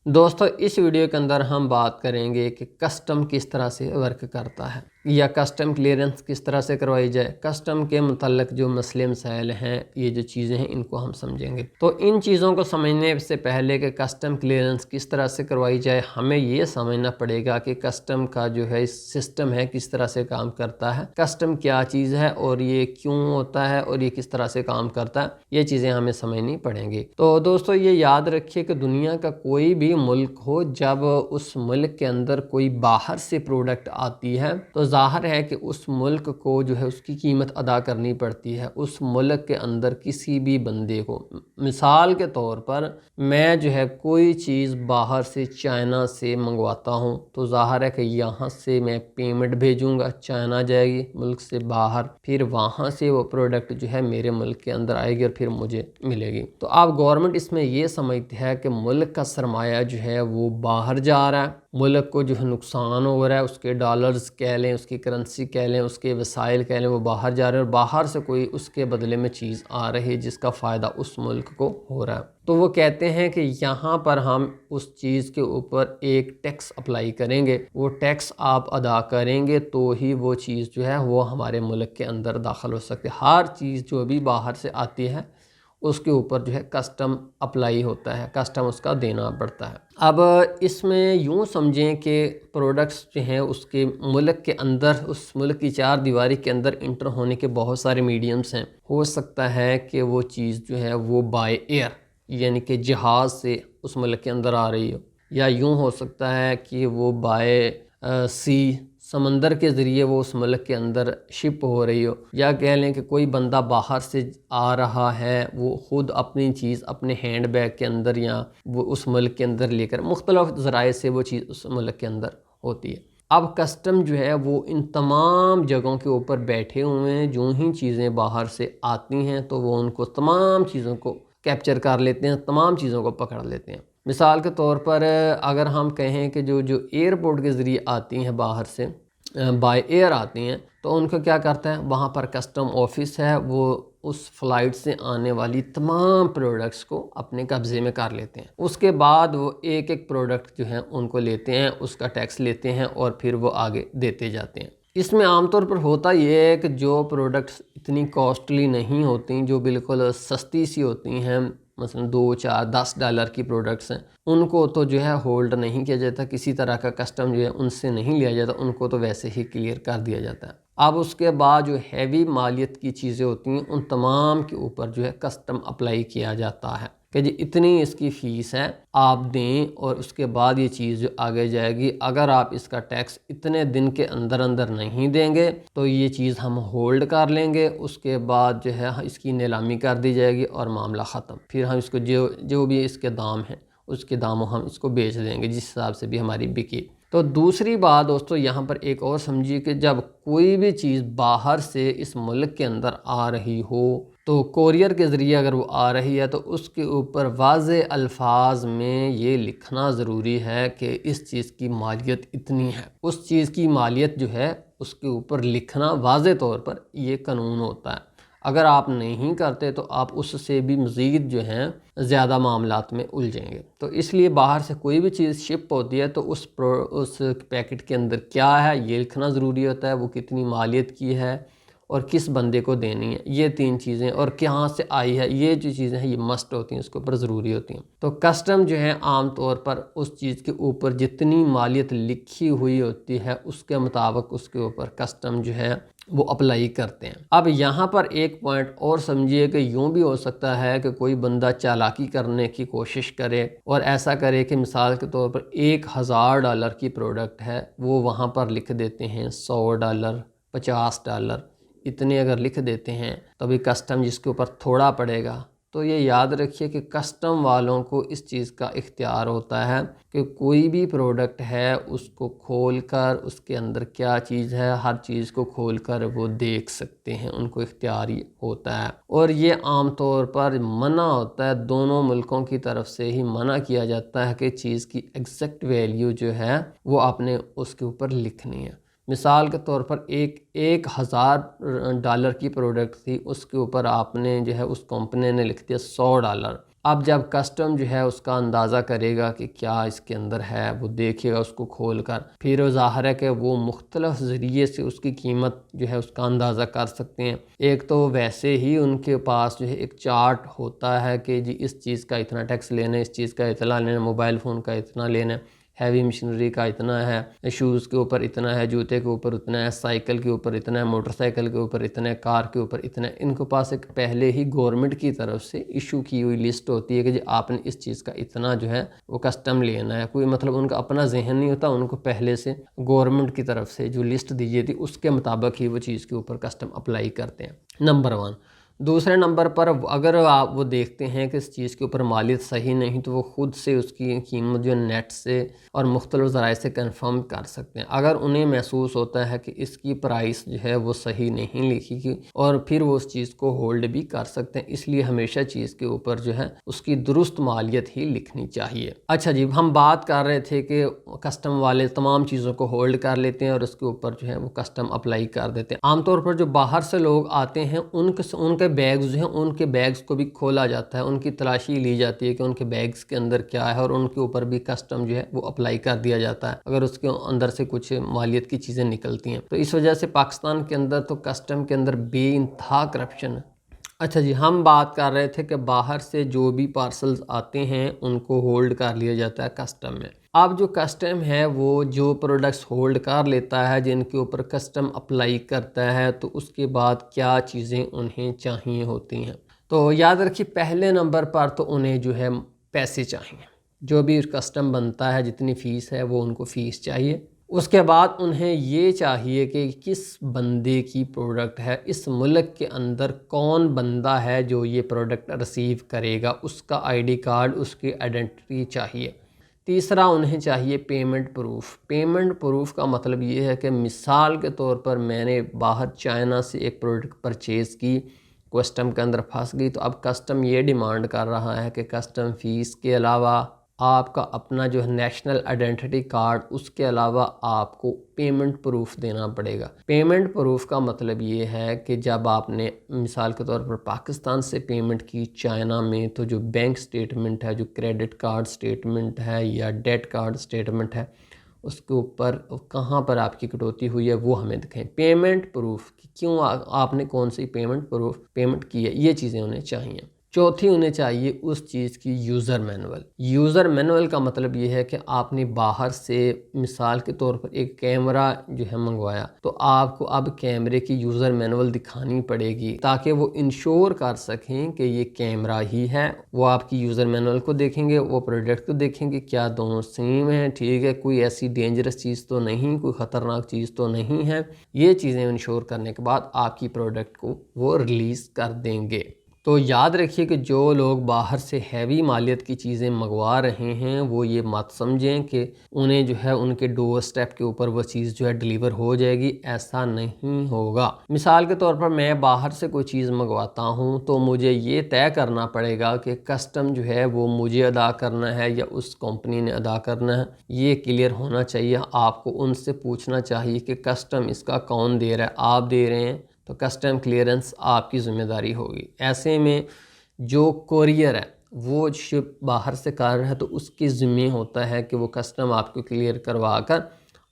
दोस्तों इस वीडियो के अंदर हम बात करेंगे कि कस्टम किस तरह से वर्क करता है या कस्टम क्लियरेंस किस तरह से करवाई जाए। कस्टम के मुतल्लिक़ जो मसले मसाइल हैं, ये जो चीज़ें हैं, इनको हम समझेंगे। तो इन चीज़ों को समझने से पहले कि कस्टम क्लियरेंस किस तरह से करवाई जाए, हमें ये समझना पड़ेगा कि कस्टम का जो है सिस्टम है किस तरह से काम करता है, कस्टम क्या चीज़ है और ये क्यों होता है और ये किस तरह से काम करता है, ये चीज़ें हमें समझनी पड़ेंगी। तो दोस्तों ये याद रखिए कि दुनिया का कोई भी मुल्क हो, जब उस मुल्क के अंदर कोई बाहर से प्रोडक्ट आती है तो ज़ाहिर है कि उस मुल्क को जो है उसकी कीमत अदा करनी पड़ती है। उस मुल्क के अंदर किसी भी बंदे को, मिसाल के तौर पर मैं जो है कोई चीज़ बाहर से चाइना से मंगवाता हूँ तो ज़ाहिर है कि यहाँ से मैं पेमेंट भेजूँगा, चाइना जाएगी मुल्क से बाहर, फिर वहाँ से वो प्रोडक्ट जो है मेरे मुल्क के अंदर आएगी और फिर मुझे मिलेगी। तो अब गवर्नमेंट इसमें ये समझती है कि मुल्क का सरमाया जो है वो बाहर जा रहा है, मुल्क को जो है नुकसान हो रहा है, उसके डॉलर्स कह लें, उसकी करेंसी कह लें, उसके वसाइल कह लें, वो बाहर जा रहे हैं और बाहर से कोई उसके बदले में चीज़ आ रही है जिसका फ़ायदा उस मुल्क को हो रहा है। तो वो कहते हैं कि यहाँ पर हम उस चीज़ के ऊपर एक टैक्स अप्लाई करेंगे, वो टैक्स आप अदा करेंगे तो ही वो चीज़ जो है वो हमारे मुल्क के अंदर दाखिल हो सकती है। हर चीज़ जो भी बाहर से आती है उसके ऊपर जो है कस्टम अप्लाई होता है, कस्टम उसका देना पड़ता है। अब इसमें यूँ समझें कि प्रोडक्ट्स जो हैं उसके मुल्क के अंदर, उस मुल्क की चार दीवारी के अंदर इंटर होने के बहुत सारे मीडियम्स हैं। हो सकता है कि वो चीज़ जो है वो बाय एयर यानी कि जहाज़ से उस मुल्क के अंदर आ रही हो, या यूँ हो सकता है कि वो बाय सी, समंदर के ज़रिए वो उस मुल्क के अंदर शिप हो रही हो, या कह लें कि कोई बंदा बाहर से आ रहा है, वो ख़ुद अपनी चीज़ अपने हैंड बैग के अंदर या वो उस मुल्क के अंदर लेकर मुख्तलिफ़ ज़राए से वो चीज़ उस मुल्क के अंदर होती है। अब कस्टम जो है वो इन तमाम जगहों के ऊपर बैठे हुए हैं। जो ही चीज़ें बाहर से आती हैं तो वो उनको तमाम चीज़ों को कैप्चर कर लेते हैं, तमाम चीज़ों को पकड़ लेते हैं। मिसाल के तौर पर अगर हम कहें कि जो जो एयरपोर्ट के ज़रिए आती हैं, बाहर से बाय एयर आती हैं, तो उनको क्या करता है, वहाँ पर कस्टम ऑफिस है, वो उस फ़्लाइट से आने वाली तमाम प्रोडक्ट्स को अपने कब्ज़े में कर लेते हैं। उसके बाद वो एक एक प्रोडक्ट जो है उनको लेते हैं, उसका टैक्स लेते हैं और फिर वो आगे देते जाते हैं। इसमें आमतौर पर होता ये है कि जो प्रोडक्ट्स इतनी कॉस्टली नहीं होती, जो बिल्कुल सस्ती सी होती हैं, मसलन 2, 4, 10 डॉलर की प्रोडक्ट्स हैं, उनको तो जो है होल्ड नहीं किया जाता, किसी तरह का कस्टम जो है उनसे नहीं लिया जाता, उनको तो वैसे ही क्लियर कर दिया जाता है। अब उसके बाद जो हैवी मालियत की चीज़ें होती हैं उन तमाम के ऊपर जो है कस्टम अप्लाई किया जाता है कि जी इतनी इसकी फ़ीस है, आप दें और उसके बाद ये चीज़ जो आगे जाएगी। अगर आप इसका टैक्स इतने दिन के अंदर अंदर नहीं देंगे तो ये चीज़ हम होल्ड कर लेंगे, उसके बाद जो है इसकी नीलामी कर दी जाएगी और मामला ख़त्म। फिर हम इसको जो भी इसके दाम हैं उसके दामों हम इसको बेच देंगे जिस हिसाब से भी हमारी बिकी। तो दूसरी बात दोस्तों यहाँ पर एक और समझिए कि जब कोई भी चीज़ बाहर से इस मुल्क के अंदर आ रही हो तो कोरियर के ज़रिए अगर वो आ रही है तो उसके ऊपर वाज़े अल्फाज में ये लिखना ज़रूरी है कि इस चीज़ की मालियत इतनी है। उस चीज़ की मालियत जो है उसके ऊपर लिखना वाज़े तौर पर ये कानून होता है। अगर आप नहीं करते तो आप उससे भी मज़ीद जो हैं ज़्यादा मामलात में उलझेंगे। तो इसलिए बाहर से कोई भी चीज़ शिप होती है तो उस पैकेट के अंदर क्या है ये लिखना ज़रूरी होता है, वो कितनी मालियत की है और किस बंदे को देनी है, ये 3 चीज़ें, और कहाँ से आई है, ये जो चीज़ें हैं ये मस्ट होती हैं, उसके ऊपर ज़रूरी होती हैं। तो कस्टम जो है आम तौर पर उस चीज़ के ऊपर जितनी मालियत लिखी हुई होती है उसके मुताबिक उसके ऊपर कस्टम जो है वो अप्लाई करते हैं। अब यहाँ पर एक पॉइंट और समझिए कि यूँ भी हो सकता है कि कोई बंदा चालाकी करने की कोशिश करे और ऐसा करे कि मिसाल के तौर पर $1000 की प्रोडक्ट है, वो वहाँ पर लिख देते हैं $100, $50, इतने अगर लिख देते हैं तो अभी कस्टम जिसके ऊपर थोड़ा पड़ेगा। तो ये याद रखिए कि कस्टम वालों को इस चीज़ का इख्तियार होता है कि कोई भी प्रोडक्ट है उसको खोलकर उसके अंदर क्या चीज़ है हर चीज़ को खोलकर वो देख सकते हैं, उनको इख्तियार होता है। और ये आम तौर पर मना होता है, दोनों मुल्कों की तरफ से ही मना किया जाता है कि चीज़ की एग्जैक्ट वैल्यू जो है वो आपने उसके ऊपर लिखनी है। मिसाल के तौर पर $1000 की प्रोडक्ट थी, उसके ऊपर आपने जो है उस कंपनी ने लिख दिया $100। अब जब कस्टम जो है उसका अंदाज़ा करेगा कि क्या इसके अंदर है, वो देखेगा उसको खोल कर, फिर वो ज़ाहिर है कि वो मुख्तलिफ़ ज़रिए से उसकी कीमत जो है उसका अंदाज़ा कर सकते हैं। एक तो वैसे ही उनके पास जो है एक चार्ट होता है कि जी इस चीज़ का इतना टैक्स लेना है, इस चीज़ का इतना लेना है, मोबाइल फ़ोन का इतना लेना है, हैवी मशीनरी का इतना है, शूज़ के ऊपर इतना है, जूते के ऊपर उतना है, साइकिल के ऊपर इतना है, मोटरसाइकिल के ऊपर इतना है, कार के ऊपर इतना है। इनके पास एक पहले ही गवर्नमेंट की तरफ से इशू की हुई लिस्ट होती है कि जी आपने इस चीज़ का इतना जो है वो कस्टम लेना है। कोई मतलब उनका अपना जहन नहीं होता, उनको पहले से गवर्नमेंट की तरफ से जो लिस्ट दी जाती है उसके मुताबिक ही वो चीज़ के ऊपर कस्टम अप्लाई करते हैं। नंबर 1। दूसरे नंबर पर अगर आप वो देखते हैं कि इस चीज़ के ऊपर मालियत सही नहीं, तो वो ख़ुद से उसकी कीमत जो नेट से और मुख्तलिफ़ ज़राए से कंफर्म कर सकते हैं। अगर उन्हें महसूस होता है कि इसकी प्राइस जो है वो सही नहीं लिखी गई, और फिर वो उस चीज़ को होल्ड भी कर सकते हैं। इसलिए हमेशा चीज़ के ऊपर जो है उसकी दुरुस्त मालियत ही लिखनी चाहिए। अच्छा जी, हम बात कर रहे थे कि कस्टम वाले तमाम चीज़ों को होल्ड कर लेते हैं और उसके ऊपर जो है वो कस्टम अप्लाई कर देते हैं। आमतौर पर जो बाहर से लोग आते हैं उनके बैग्स जो हैं, उनके बैग्स को भी खोला जाता है, उनकी तलाशी ली जाती है कि उनके बैग्स के अंदर क्या है, और उनके ऊपर भी कस्टम जो है वो अप्लाई कर दिया जाता है अगर उसके अंदर से कुछ मालियत की चीज़ें निकलती हैं। तो इस वजह से पाकिस्तान के अंदर तो कस्टम के अंदर बेइंतहा करप्शन है। अच्छा जी, हम बात कर रहे थे कि बाहर से जो भी पार्सल्स आते हैं उनको होल्ड कर लिया जाता है कस्टम में। अब जो कस्टम है वो जो प्रोडक्ट्स होल्ड कर लेता है, जिनके ऊपर कस्टम अप्लाई करता है, तो उसके बाद क्या चीज़ें उन्हें चाहिए होती हैं। तो याद रखिए, पहले नंबर पर तो उन्हें जो है पैसे चाहिए, जो भी कस्टम बनता है जितनी फ़ीस है वो उनको फ़ीस चाहिए। उसके बाद उन्हें ये चाहिए कि किस बंदे की प्रोडक्ट है, इस मुल्क के अंदर कौन बंदा है जो ये प्रोडक्ट रिसीव करेगा, उसका आईडी कार्ड, उसकी आइडेंटिटी चाहिए। तीसरा, उन्हें चाहिए पेमेंट प्रूफ। पेमेंट प्रूफ का मतलब ये है कि मिसाल के तौर पर मैंने बाहर चाइना से एक प्रोडक्ट परचेज़ की, कस्टम के अंदर फंस गई, तो अब कस्टम ये डिमांड कर रहा है कि कस्टम फ़ीस के अलावा आपका अपना जो है नेशनल आइडेंटिटी कार्ड, उसके अलावा आपको पेमेंट प्रूफ देना पड़ेगा। पेमेंट प्रूफ का मतलब ये है कि जब आपने मिसाल के तौर पर पाकिस्तान से पेमेंट की चाइना में, तो जो बैंक स्टेटमेंट है, जो क्रेडिट कार्ड स्टेटमेंट है या डेट कार्ड स्टेटमेंट है, उसके ऊपर कहाँ पर आपकी कटौती हुई है वो हमें दिखाएं। पेमेंट प्रूफ कि क्यों आपने कौन सी पेमेंट की है, ये चीज़ें उन्हें चाहिए। चौथी, उन्हें चाहिए उस चीज़ की यूज़र मैनुअल। यूज़र मैनुअल का मतलब ये है कि आपने बाहर से मिसाल के तौर पर एक कैमरा जो है मंगवाया, तो आपको अब कैमरे की यूज़र मैनुअल दिखानी पड़ेगी ताकि वो इंश्योर कर सकें कि ये कैमरा ही है। वो आपकी यूज़र मैनुअल को देखेंगे, वो प्रोडक्ट को देखेंगे, क्या दोनों सेम हैं, ठीक है, कोई ऐसी डेंजरस चीज़ तो नहीं, कोई ख़तरनाक चीज़ तो नहीं है। ये चीज़ें इंश्योर करने के बाद आपकी प्रोडक्ट को वो रिलीज़ कर देंगे। तो याद रखिए कि जो लोग बाहर से हैवी मालियत की चीज़ें मंगवा रहे हैं वो ये मत समझें कि उन्हें जो है उनके डोर स्टेप के ऊपर वो चीज़ जो है डिलीवर हो जाएगी। ऐसा नहीं होगा। मिसाल के तौर पर मैं बाहर से कोई चीज़ मंगवाता हूं तो मुझे ये तय करना पड़ेगा कि कस्टम जो है वो मुझे अदा करना है या उस कंपनी ने अदा करना है। ये क्लियर होना चाहिए। आपको उनसे पूछना चाहिए कि कस्टम इसका कौन दे रहा है, आप दे रहे हैं तो कस्टम क्लियरेंस आपकी ज़िम्मेदारी होगी। ऐसे में जो कोरियर है वो शिप बाहर से कर रहा है तो उसकी ज़िम्मे होता है कि वो कस्टम आपको क्लियर करवा कर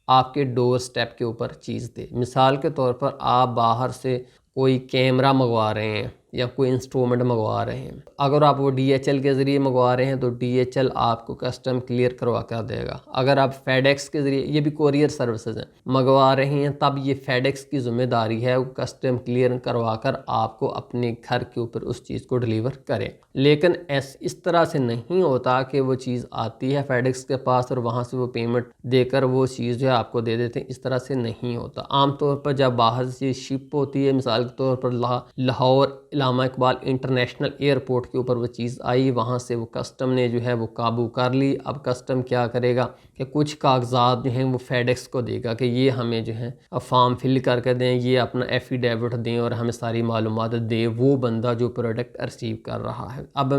आपके डोर स्टेप के ऊपर चीज़ दे। मिसाल के तौर पर आप बाहर से कोई कैमरा मंगवा रहे हैं या कोई इंस्ट्रूमेंट मंगवा रहे हैं, अगर आप वो DHL के ज़रिए मंगवा रहे हैं तो DHL आपको कस्टम क्लियर करवा कर देगा। अगर आप फेडेक्स के ज़रिए, ये भी कोरियर सर्विसेज हैं, मंगवा रहे हैं, तब ये फेडेक्स की ज़िम्मेदारी है वो कस्टम क्लियर करवा कर आपको अपने घर के ऊपर उस चीज़ को डिलीवर करें। लेकिन इस तरह से नहीं होता कि वो चीज़ आती है फेडेक्स के पास और वहाँ से वो पेमेंट देकर वो चीज़ जो है आपको दे देते हैं। इस तरह से नहीं होता। आमतौर पर जब बाहर से शिप होती है, मिसाल के तौर पर लाहौर इलामा इकबाल इंटरनेशनल एयरपोर्ट के ऊपर वो चीज़ आई, वहाँ से वो कस्टम ने जो है वो काबू कर ली। अब कस्टम क्या करेगा कि कुछ कागजात जो हैं वो फेडेक्स को देगा कि ये हमें जो है फॉर्म फिल करके दें, ये अपना एफिडेविट दें और हमें सारी मालूमात दे वो बंदा जो प्रोडक्ट रिसीव कर रहा है। अब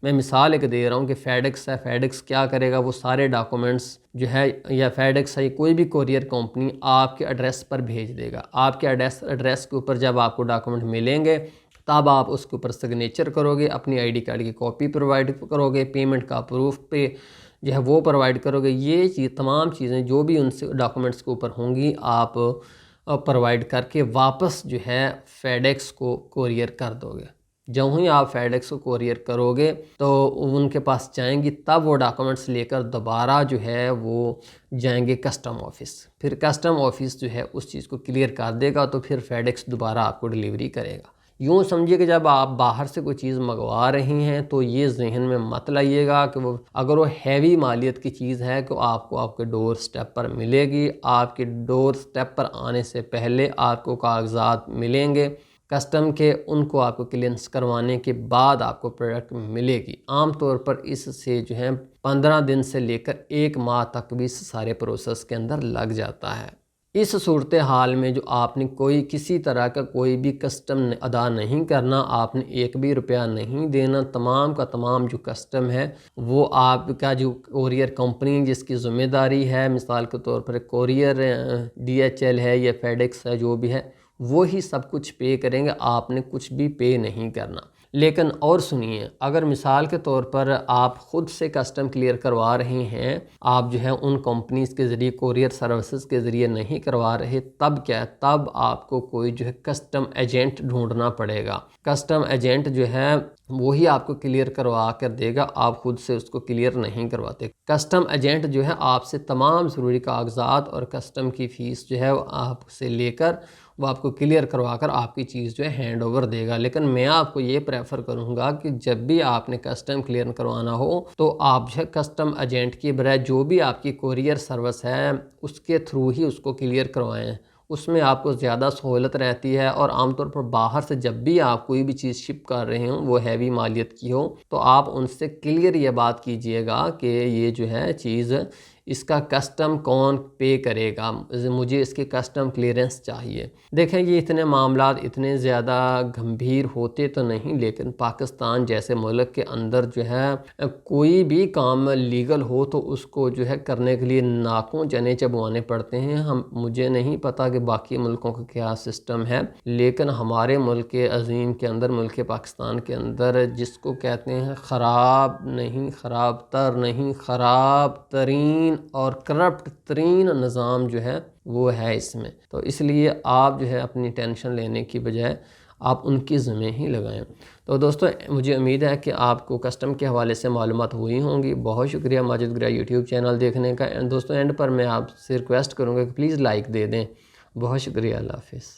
मैं मिसाल एक दे रहा हूँ कि फेडेक्स है, फेडेक्स क्या करेगा, वो सारे डॉक्यूमेंट्स जो है या फेडेक्स है कोई भी कोरियर कंपनी आपके एड्रेस पर भेज देगा। आपके एड्रेस के ऊपर जब आपको डॉक्यूमेंट मिलेंगे तब आप उसके ऊपर सिग्नेचर करोगे, अपनी आईडी कार्ड की कॉपी प्रोवाइड करोगे, पेमेंट का प्रूफ पे जो है वो प्रोवाइड करोगे। ये चीज़ तमाम चीज़ें जो भी उनसे डॉक्यूमेंट्स के ऊपर होंगी आप प्रोवाइड करके वापस जो है फेडेक्स को कोरियर कर दोगे। जब ही आप फेडेक्स को कोरियर करोगे तो उनके पास जाएंगी, तब वो डॉक्यूमेंट्स लेकर दोबारा जो है वो जाएंगे कस्टम ऑफिस। फिर कस्टम ऑफिस जो है उस चीज़ को क्लियर कर देगा, तो फिर फेडेक्स दोबारा आपको डिलीवरी करेगा। यूँ समझिए कि जब आप बाहर से कोई चीज़ मंगवा रही हैं तो ये जहन में मत लाइएगा कि वो अगर वो हैवी मालियत की चीज़ है तो आपको आपके डोर स्टेप पर मिलेगी। आपके डोर स्टेप पर आने से पहले आपको कागजात मिलेंगे कस्टम के, उनको आपको क्लियरेंस करवाने के बाद आपको प्रोडक्ट मिलेगी। आमतौर पर इससे जो है 15 दिन से लेकर 1 माह तक भी इस सारे प्रोसेस के अंदर लग जाता है। इस सूरत हाल में जो आपने कोई किसी तरह का कोई भी कस्टम अदा नहीं करना, आपने 1 भी रुपया नहीं देना, तमाम का तमाम जो कस्टम है वो आपका जो कोरियर कंपनी जिसकी ज़िम्मेदारी है, मिसाल के तौर पर कोरियर DHL है या फेडेक्स है, जो भी है वो ही सब कुछ पे करेंगे, आपने कुछ भी पे नहीं करना। लेकिन और सुनिए, अगर मिसाल के तौर पर आप ख़ुद से कस्टम क्लियर करवा रहे हैं, आप जो है उन कंपनीज़ के ज़रिए कोरियर सर्विसेज के ज़रिए नहीं करवा रहे, तब क्या है, तब आपको कोई जो है कस्टम एजेंट ढूंढना पड़ेगा। कस्टम एजेंट जो है वही आपको क्लियर करवा कर देगा, आप खुद से उसको क्लियर नहीं करवाते। कस्टम एजेंट जो है आपसे तमाम ज़रूरी कागजात और कस्टम की फ़ीस जो है आपसे लेकर वो आपको क्लियर करवा कर आपकी चीज़ जो है हैंड ओवर देगा। लेकिन मैं आपको ये प्रेफर करूँगा कि जब भी आपने कस्टम क्लियर करवाना हो तो आप जो है कस्टम एजेंट की बजाय जो भी आपकी कोरियर सर्विस है उसके थ्रू ही उसको क्लियर करवाएं। उसमें आपको ज़्यादा सहूलत रहती है, और आमतौर पर बाहर से जब भी आप कोई भी चीज़ शिप कर रहे हो वो हैवी मालियत की हो तो आप उनसे क्लियर ये बात कीजिएगा कि ये जो है चीज़ इसका कस्टम कौन पे करेगा, मुझे इसके कस्टम क्लियरेंस चाहिए। देखें ये इतने मामलात इतने ज़्यादा गंभीर होते तो नहीं, लेकिन पाकिस्तान जैसे मुल्क के अंदर जो है कोई भी काम लीगल हो तो उसको जो है करने के लिए नाकों चने चबवाने पड़ते हैं। मुझे नहीं पता कि बाकी मुल्कों का क्या सिस्टम है, लेकिन हमारे मुल्क के अजीम के अंदर, मुल्क पाकिस्तान के अंदर, जिसको कहते हैं ख़राब नहीं, ख़राब तर नहीं, ख़राब तरीन और करप्ट तरीन निज़ाम जो है वो है इसमें। तो इसलिए आप जो है अपनी टेंशन लेने की बजाय आप उनकी ज़िम्मे ही लगाएं। तो दोस्तों मुझे उम्मीद है कि आपको कस्टम के हवाले से मालूमात हुई होंगी। बहुत शुक्रिया माजिद गुरा यूट्यूब चैनल देखने का। दोस्तों एंड पर मैं आपसे रिक्वेस्ट करूँगा कि प्लीज़ लाइक दे दें। बहुत शुक्रिया, अल्लाह हाफ़िज़।